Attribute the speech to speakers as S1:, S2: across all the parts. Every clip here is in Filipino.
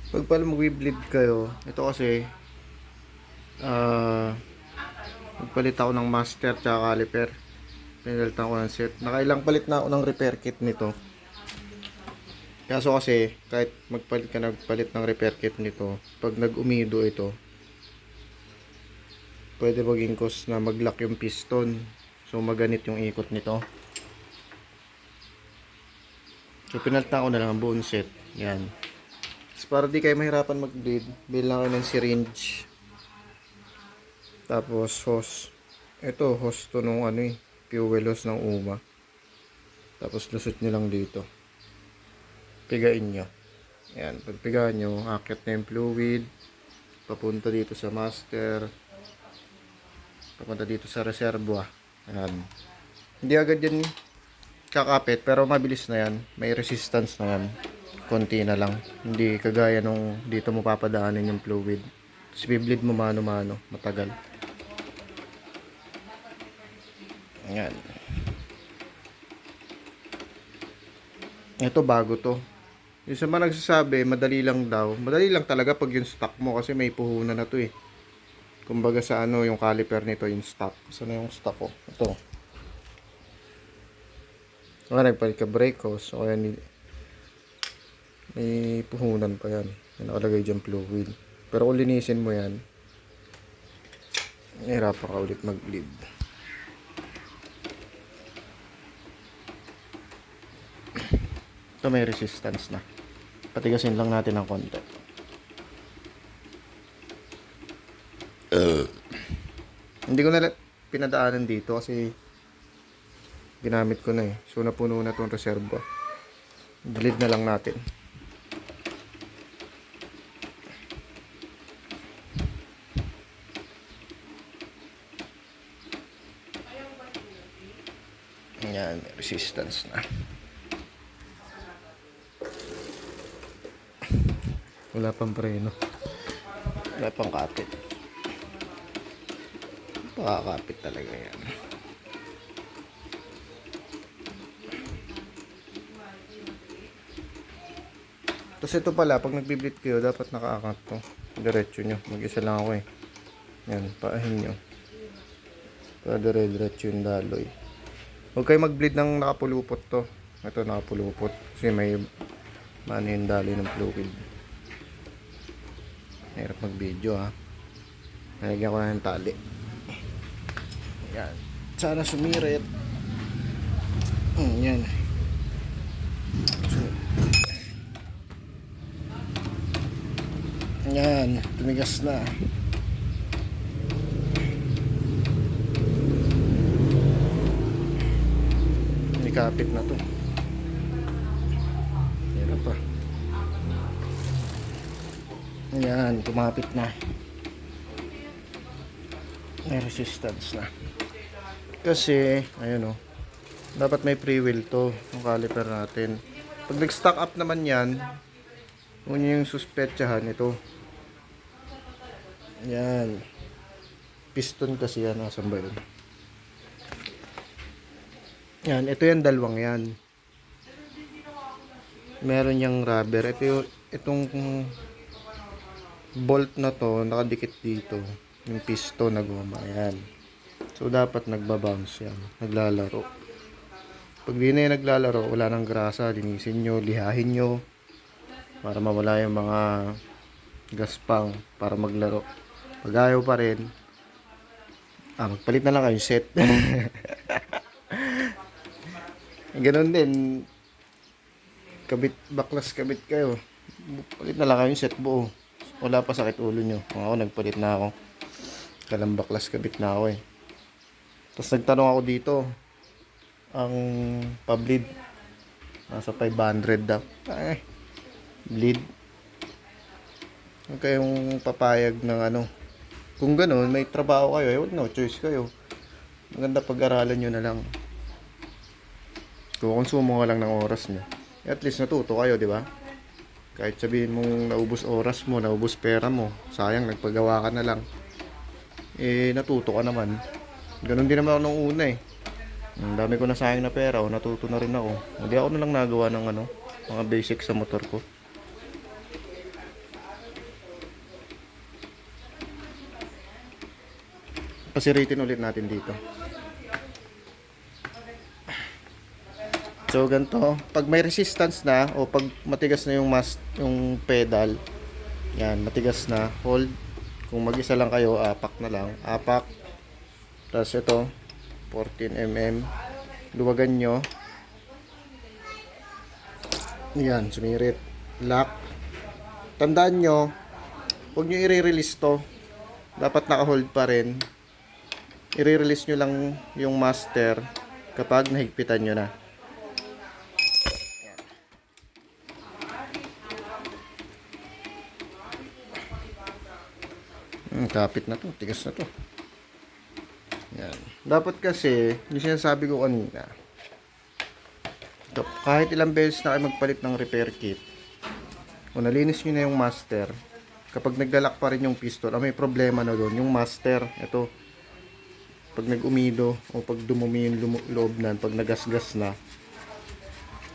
S1: Pag pala mag-bleed kayo, ito kasi, ah, magpalit ako ng master tsaka caliper. Pinalitan ko ng set. Nakailang palit na ako ng repair kit nito. Kaso kasi, kahit nagpalit ng repair kit nito, pag nag-umido ito, pwede maging cause na mag-lock yung piston. So, maganit yung ikot nito. So, pinalitan ko na lang ang buong set. Yan. Tapos, para di kayo mahirapan mag-bleed, bilang kayo ng syringe. Tapos, hose. Ito, hose to nung fuel hose ng UMA. Tapos, lusot nyo lang dito. Pigain nyo. Yan. Pag pigaan nyo, akit na yung fluid. Papunta dito sa master. Papunta dito sa reservoir. Yan. Hindi agad yan kakapit, pero mabilis na yan. May resistance na yan. Konti na lang. Hindi kagaya nung dito mo papadaanin yung fluid. Tapos bibleed mo mano-mano. Matagal. Yan. Ito bago to. Yung sa mga nagsasabi, madali lang daw. Madali lang talaga pag yung stock mo kasi may puhunan na to eh. Kumbaga sa yung caliper nito yung stock. Saan yung stock ko? Ito. So, nagpalit ka brake hose. O yan, may puhunan pa yan. May nakalagay dyan fluid. Pero kung linisin mo yan, nahirapan ka ulit mag-bleed. Ito may resistance na. Patigasin lang natin ng konti. Hindi ko na pinadaanan dito kasi ginamit ko na eh. So napuno na itong reserva. Bleed na lang natin. Yan, may resistance na. Wala pang preno. Wala pang kapit. Pakakapit talaga yan. Tapos ito pala, pag nagbi-bleed kayo, dapat nakaangat to. Diretso nyo. Mag-isa lang ako eh. Yan, paahin nyo. Para dire-diretso yung daloy. Huwag kayo mag-bleed ng nakapulupot to. Ito nakapulupot. Kasi may yung daloy ng fluid. Hirap mag-video ha. Nalagyan ko na ng tali. Yan. Sana sumirit. Yan. Yan. Tumigas na. May kapit na to. Hirap pa. Yan. Tumapit na. May resistance na. Kasi, ayun o. Dapat may free wheel to. Yung caliper natin. Pag nag-stock up naman yan, kung yung suspetsahan ito. Yan. Piston kasi yan. Nasaan ba yun? Yan. Ito yung dalawang yan. Meron yung rubber. Itong bolt na to, nakadikit dito. Yung piston na goma. Yan. So, dapat nagbabounce yan. Naglalaro. Pag di na yung naglalaro, wala nang grasa. Linisin nyo, lihahin nyo. Para mawala yung mga gaspang para maglaro. Pag ayaw pa rin, magpalit na lang kayo set. Ganun din. Baklas kabit kayo. Palit na lang kayo set buo. Wala pa sakit ulo nyo. Ako, nagpalit na ako. Kalang baklas kabit na ako eh. Tapos nagtanong ako dito. Ang pa-bleed nasa 500 daw. Bleed. Huwag kayong papayag ng Kung gano'n, may trabaho kayo, no choice kayo. Maganda pag-aralan nyo na lang. Kukonsumo ka lang ng oras nyo. At least natuto kayo, di ba? Kahit sabihin mong naubos oras mo, naubos pera mo, sayang, nagpagawa ka na lang. Natuto ka naman. Ganon din naman ako nung una eh. Ang dami ko na sayang na pera, natuto na rin ako. Hindi ako na lang nagawa ng mga basic sa motor ko. Pasiritin ulit natin dito. So ganito, pag may resistance na o pag matigas na yung pedal, yan, matigas na, hold. Kung mag-isa lang kayo, apak na lang, apak. Tapos ito, 14 mm. Luwagan nyo. Yan, sumirit. Lock. Tandaan nyo, huwag nyo i-release to. Dapat naka-hold pa rin. I-release nyo lang yung master kapag nahigpitan nyo na. Kapit na to, tigas na to. Yan. Dapat kasi, yung sinasabi ko kanina, ito, kahit ilang beses na kayo magpalit ng repair kit, o nalinis nyo na yung master, kapag naglalak pa rin yung piston, may problema na doon, yung master, ito, pag nag-umido, o pag dumumi yung loob na, pag nagasgas na,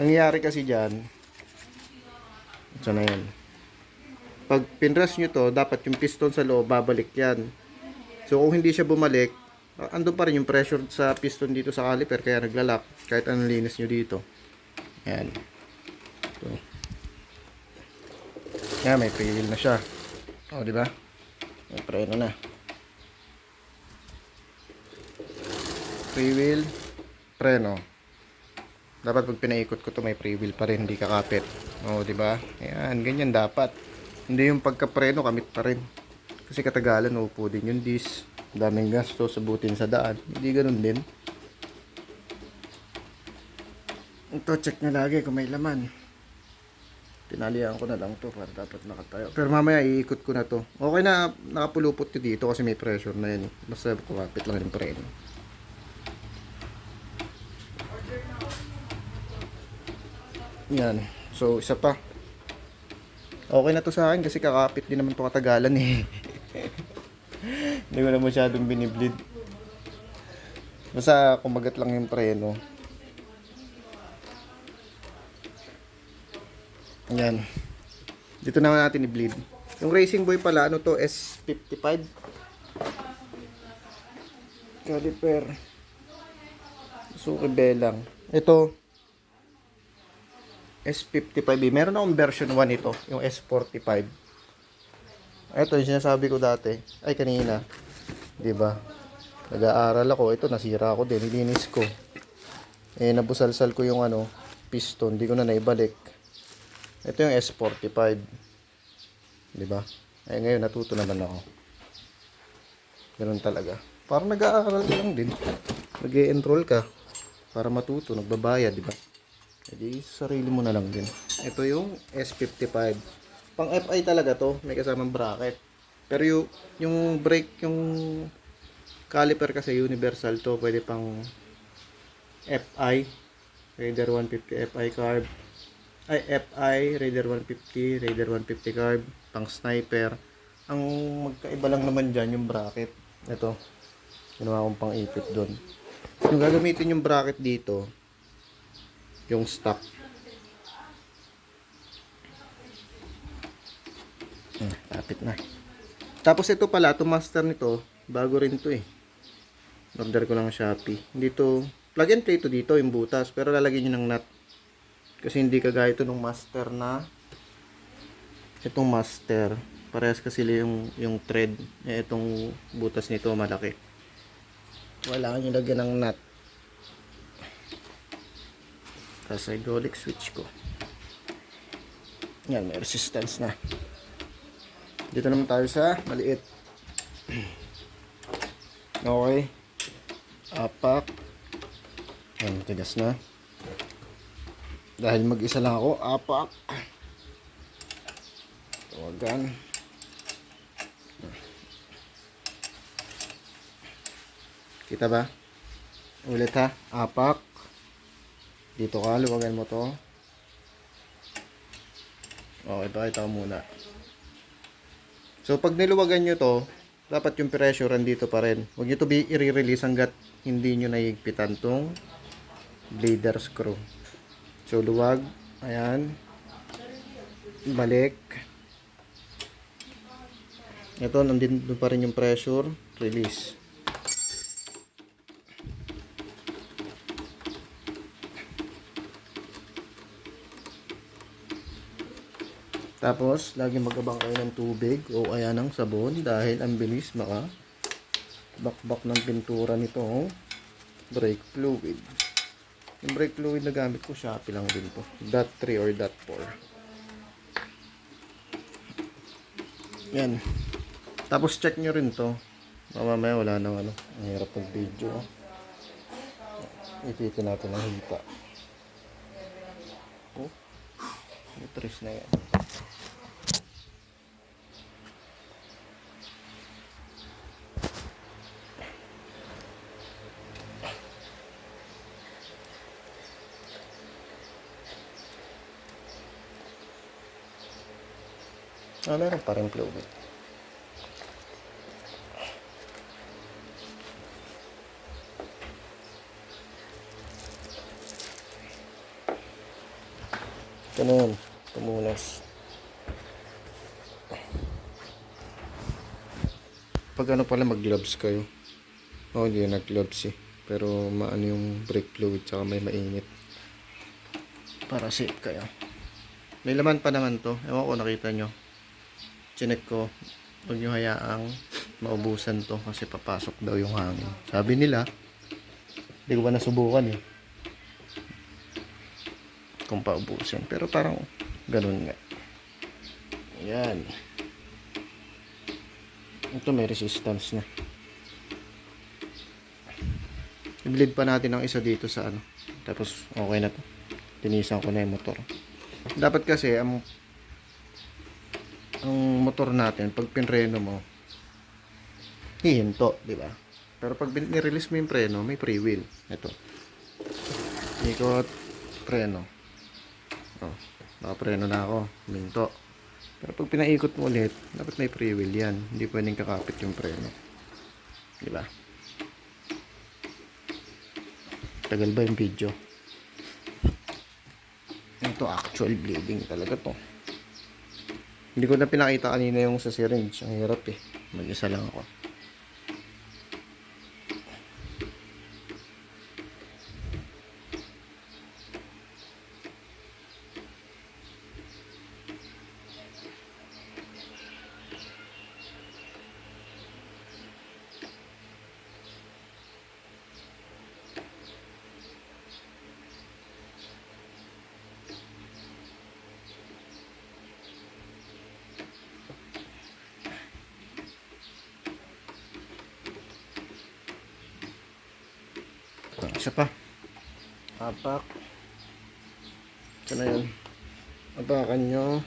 S1: nangyayari kasi dyan, ito na yan. Pag pinress nyo to, dapat yung piston sa loob, babalik yan. So, kung hindi siya bumalik, andun pa rin yung pressure sa piston dito sa caliper, kaya naglalak, kahit anong linis nyo dito. Yan. So, yan, may pre-wheel na siya. O, di ba? May preno na. Pre-wheel, preno. Dapat pag pinaikot ko to, may pre-wheel pa rin, hindi kakapit. O, di ba? Yan, ganyan dapat. Hindi yung pagka-preno, kamit pa rin. Kasi katagalan, uupo din yung disc. Daming gasto, sabutin sa daan. Hindi ganun din. Ito, check nyo lagi kung may laman. Tinalihan ko na lang to para dapat nakatayo. Pero mamaya iikot ko na to. Okay na, nakapulupot ko dito kasi may pressure na yan. Basta kumapit lang yung preno. Yan. So, isa pa. Okay na to sa akin kasi kakapit din naman to katagalan eh. Hindi ko na masyadong biniblid. Basta kumagat lang yung preno. Yan. Dito na natin i-bleed. Yung Racing Boy pala, ano to? S55. Caliper. Suki belang. Ito. S55. Meron akong version 1 ito. Yung S45. Ito yung sinasabi ko dati. Ay, kanina. Diba? Nag-aaral ako. Ito, nasira ako din. Nilinis ko. Eh, nabusalsal ko yung piston. Hindi ko na naibalik. Ito yung S45. Diba? Eh, ngayon, natuto naman ako. Ganun talaga. Parang nag-aaral ka lang din. Nag-e-enroll ka. Para matuto. Nagbabayad, diba? Hindi, sarili mo na lang din. Ito yung S55. Pang FI talaga to. May kasamang bracket. Pero yung brake, yung caliper kasi universal to. Pwede pang FI. Raider 150 FI carb. Ay, FI, Raider 150, Raider 150 carb. Pang sniper. Ang magkaiba lang naman dyan yung bracket. Ito. Ginawa kong pang ipit doon. Yung gagamitin yung bracket dito, yung stock. Kapit na. Tapos ito pala, itong master nito, bago rin to eh. Order ko lang Shopee. Dito, plug and play to dito, yung butas. Pero lalagyan nyo ng nut. Kasi hindi kagaya ito nung master na. Itong master. Parehas kasi yung thread. Eh, itong butas nito malaki. Wala nyo lagyan ng nut. Tapos hydraulic switch ko. Yan, may resistance na. Dito naman tayo sa maliit. Okay. Apak. Yan, tigas na. Dahil mag-isa lang ako, apak. Tawagan. Kita ba? Ulit ha, apak. Dito ka, luwagan mo to. Okay, pakita ko muna. So, pag niluwagan nyo to, dapat yung pressure andito pa rin. Huwag nyo to i-release hanggat hindi nyo nahigpitan tong blader screw. So, luwag. Ayan. Balik. Ito, nandito pa rin yung pressure. Release. Tapos, lagi mag-abang kayo ng tubig o kaya ng sabon dahil ang bilis bakbak ng pintura nito. Oh. Brake fluid. Yung brake fluid na gamit ko, Shopee lang din to. Dot 3 or dot 4. Yan. Tapos check nyo rin to. Mamaya wala nang ano. Ang hirap ng video. Ipitin natin ang hita. Oh. Matris na yan. Meron pa rin fluid. Ito na yun. Tumulas. Pag ano pala mag-gloves kayo. Hindi nag-gloves eh. Pero maano yung brake fluid tsaka may mainit. Para safe kayo. May laman pa naman to. Ewan ko nakita nyo. Chinek ko. Huwag nyo hayaang maubusan to kasi papasok daw yung hangin. Sabi nila, hindi ko ba nasubukan eh. Kung paubusan. Pero parang ganun nga. Ayan. Ito may resistance na. I-bleed pa natin ang isa dito sa ano. Tapos okay na to. Tinisan ko na yung motor. Dapat kasi ang motor natin pag pinreno mo hihinto, di ba? Pero pag ni-release mo yung preno, may free wheel. Ito. Ikot, preno. Nakapreno na ako. Minto. Pero pag pinaikot mo ulit, dapat may free wheel yan. Hindi pwedeng kakapit yung preno. Di ba? Tagal ba yung video? Ito actual bleeding talaga to. Hindi ko na pinakita kanina yung sa syringe. Ang hirap eh. Mag-isa lang ako. Isa pa. Apak. Ito na yun. Apakan nyo.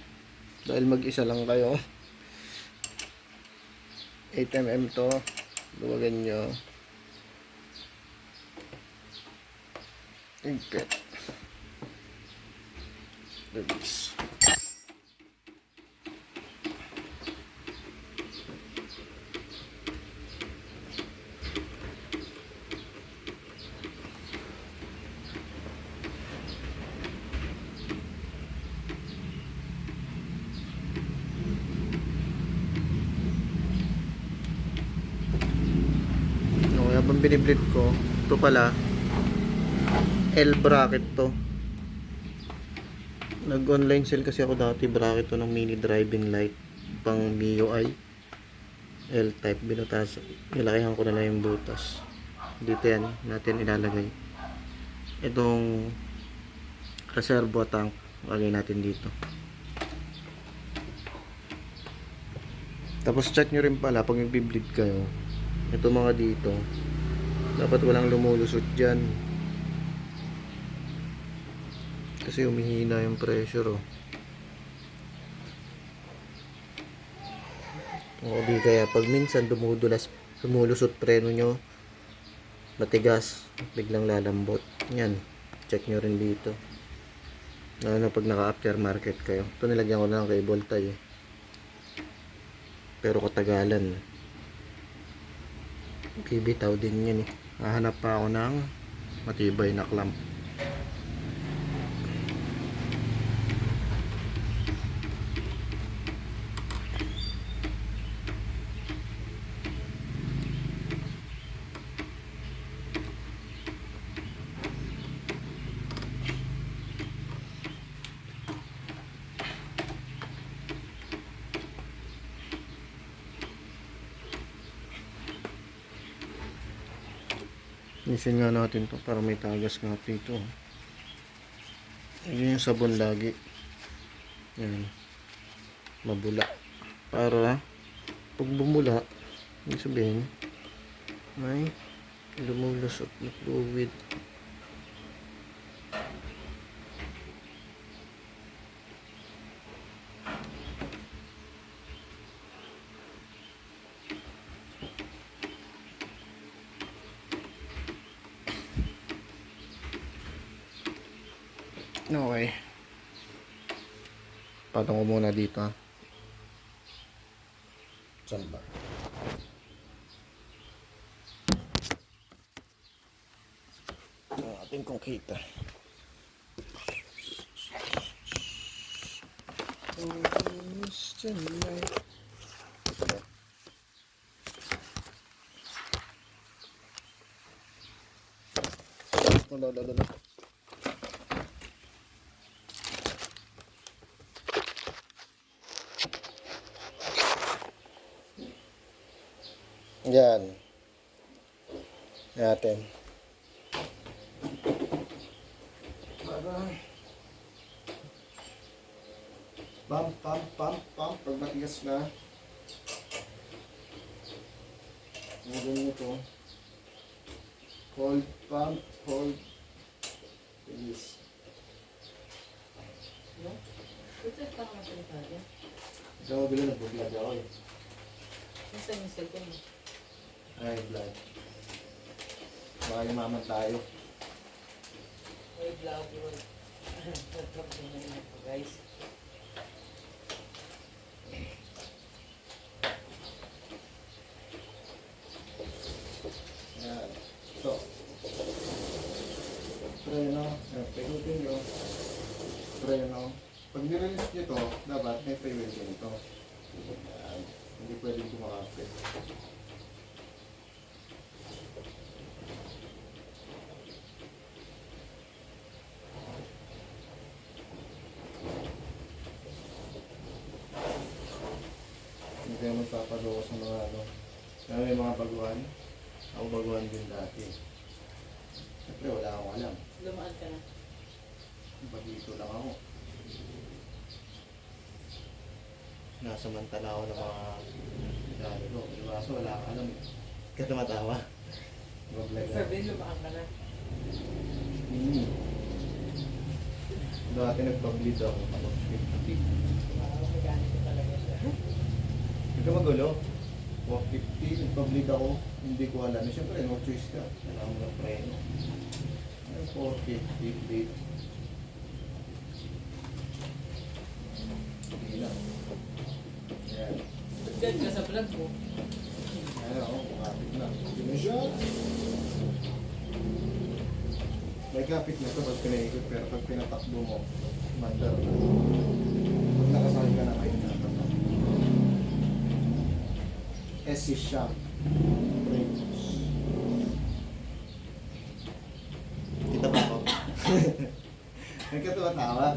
S1: Dahil mag-isa lang kayo. 8mm to. Luwagan nyo. Igpit. Release. Habang biniblit ko, ito pala L bracket to. Nag online sale kasi ako dati, bracket to ng mini driving light pang MIUI L type. Binutas, nilakihan ko na lang yung butas dito. Yan natin ilalagay itong reservoir tank, lagay natin dito. Tapos check nyo rin pala pag nagbi-bleed kayo, ito mga dito dapat walang lumulusot dyan kasi humihina yung pressure o di kaya pag minsan lumulusot preno nyo, matigas, biglang lalambot. Yan, check nyo rin dito lalo pag naka aftermarket kayo. Ito nilagyan ko na ng cable tie pero katagalan bibitaw din yan eh. Hahanap pa ako ng matibay na clamp. Nisin nga natin to para may tagas nga dito. Ayun yung sabon lagi. Yan. Mabula. Para pag bumula, ibig sabihin, may lumulusot na fluid. Okay. Patong ko muna dito ha. Saan ba? Ating kong kita. Lala. Yan. Natin. Pam. Pag matigas na. Ganyan ito. Hold. Please.
S2: No? Ito pa ako masalita dyan.
S1: Ito mo bila nag-vlog ako eh.
S2: Nasaan yung cellphone mo?
S1: Ay, vlog. Baka yumaman tayo.
S2: May vlog yun. Nag-vlog din na ito guys.
S1: Yan. Ito. Preno. Pigutin nyo. Preno. Pag nirelease nyo ito, dapat may freewheel din ito. Yan. Hindi pwedeng kumakapit. Hindi kayo magpapagawa sa mga ano. Kaya may mga baguhan. Ako baguhan din dati. Siyempre wala akong alam.
S2: Lumaan ka na.
S1: Pag-ito lang ako. Nasamantala ako ng mga dali ko. Kaso wala akong alam. Kaya tumatawa.
S2: Sabihin lumaan ka na.
S1: Dati nagpa-bleed ako. Ako 50.
S2: Mechanic ko talaga siya.
S1: Hindi ka magulo. 150, nagpa-bleed ako. Hindi ko alam. Siyempre, no choice ka. Kailangan mo ng preno. 450 bleed. Hindi lang. Yan.
S2: Good ka sa vlog mo.
S1: Ayan ako, kapit na. Dimension! May kapit na ito pag pinaikot, pero pag pinatakbo mo, mandar na. Pag nakasakay ka na kayo na tatak. SC Shop. Brakes. Kita ba ako? Nagkatawa-tawa.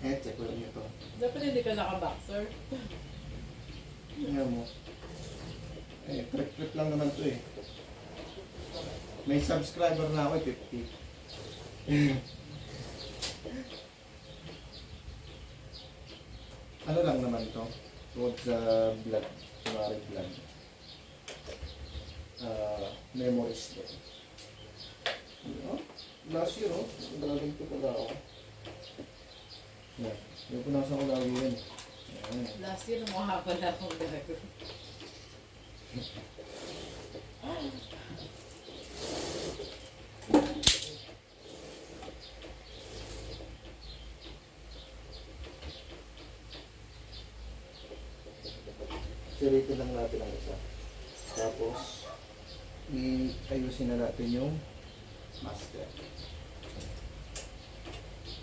S1: Check ko lang ito.
S2: Dapat hindi ka naka-boxer.
S1: Tingnan mo. Trip lang naman to eh. May subscriber na ako, 50. Ano lang naman to? Tungkol sa vlog. Kunwari vlog. Memories din. Last year, nagagawin ko pala ako. Yan. Yung punasan ko lagi yan. Yan.
S2: Last year, mukha pala akong gago.
S1: Siritin lang natin ang isa. Tapos, ayusin na natin yung master.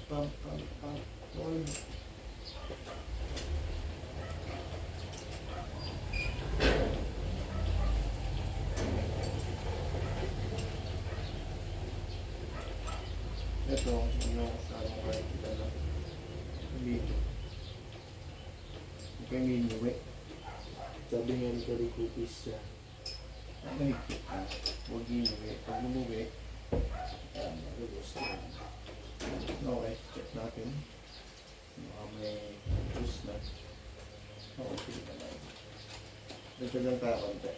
S1: Pam. Hold. Ito, yung kasama ko ay kita na. Dito. Ito yung inuwi. Sabi nga ni Kalikupis siya. Mahigpit na. Huwag inuwi. Pag lumuwi, ayan, mag-gusto. Okay, check natin. Baka may boost na. Okay naman. Dito lang tayo konti.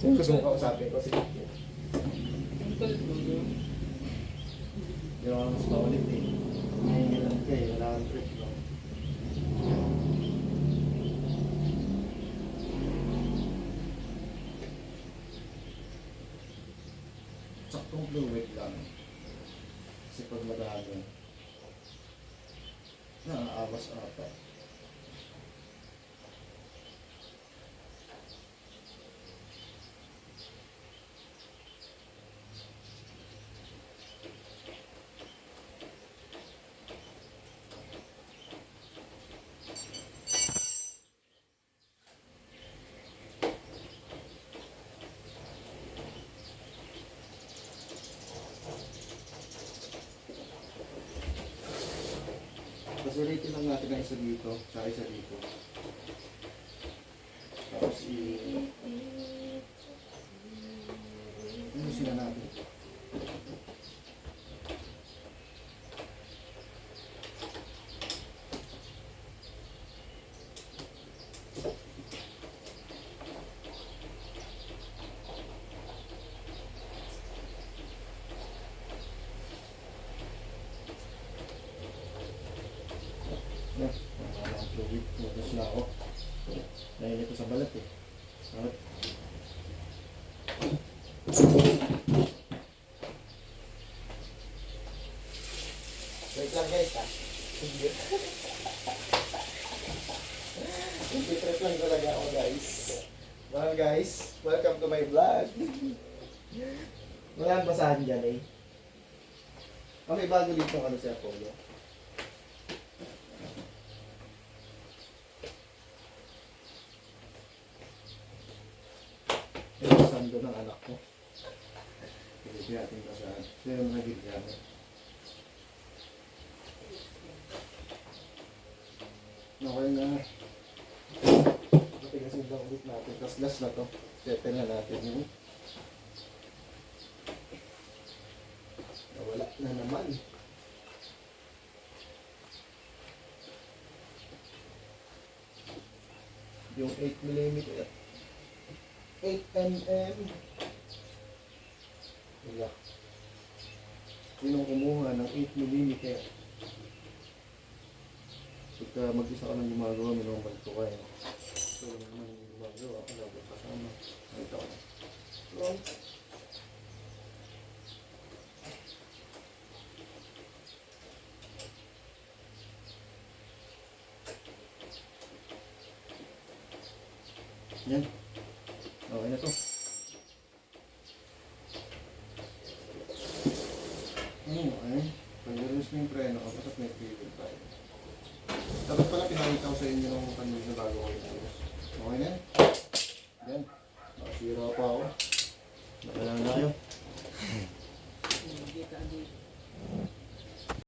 S1: Yung gusto mong kausapin ko, sige.
S2: Ang kulit mo yun.
S1: Hindi ako mas maulit eh. Ngayon lang kayo, wala kang trip, no? Saktong fluid lang. Kasi pag madami, naaawas ata. Pasuritin lang natin ang isa dito, tsaka isa dito. Tapos ayusin na natin. Yan, wala akong fluid. Wagas na ako. Dahil ito sa balat eh. Balat.
S2: Wait lang guys ha. Hindi.
S1: Hindi trip lang talaga ako guys. Well guys, welcome to my vlog. Wala ang basahan dyan eh. Oh, may bago dito ano si Apollo. Ito sando ng anak ko. Hindi natin basahan. Pero mga gilgamit. Okay na. Patigasin lang ulit natin. Tapos last na to. Settle na natin yung nawala na naman. Yung 8mm. 8mm. Wala. Sinong kumuha ng 8mm? Pagka mag-isa ka lang gumagawa, minumag ko kayo. So, naman yung gumagawa, ako lang kasama. Ito ako. Wrong. Yan. Okay na to. Okay. Pag-release mo yung preno, kapasat may feel tayo. Dapat pala pinakita ko sa inyo nung kanina bago ko i-ayos. Okay na yan? Yan. Nakasira pa ako. Nakalang na kayo.
S2: Hindi ka dito.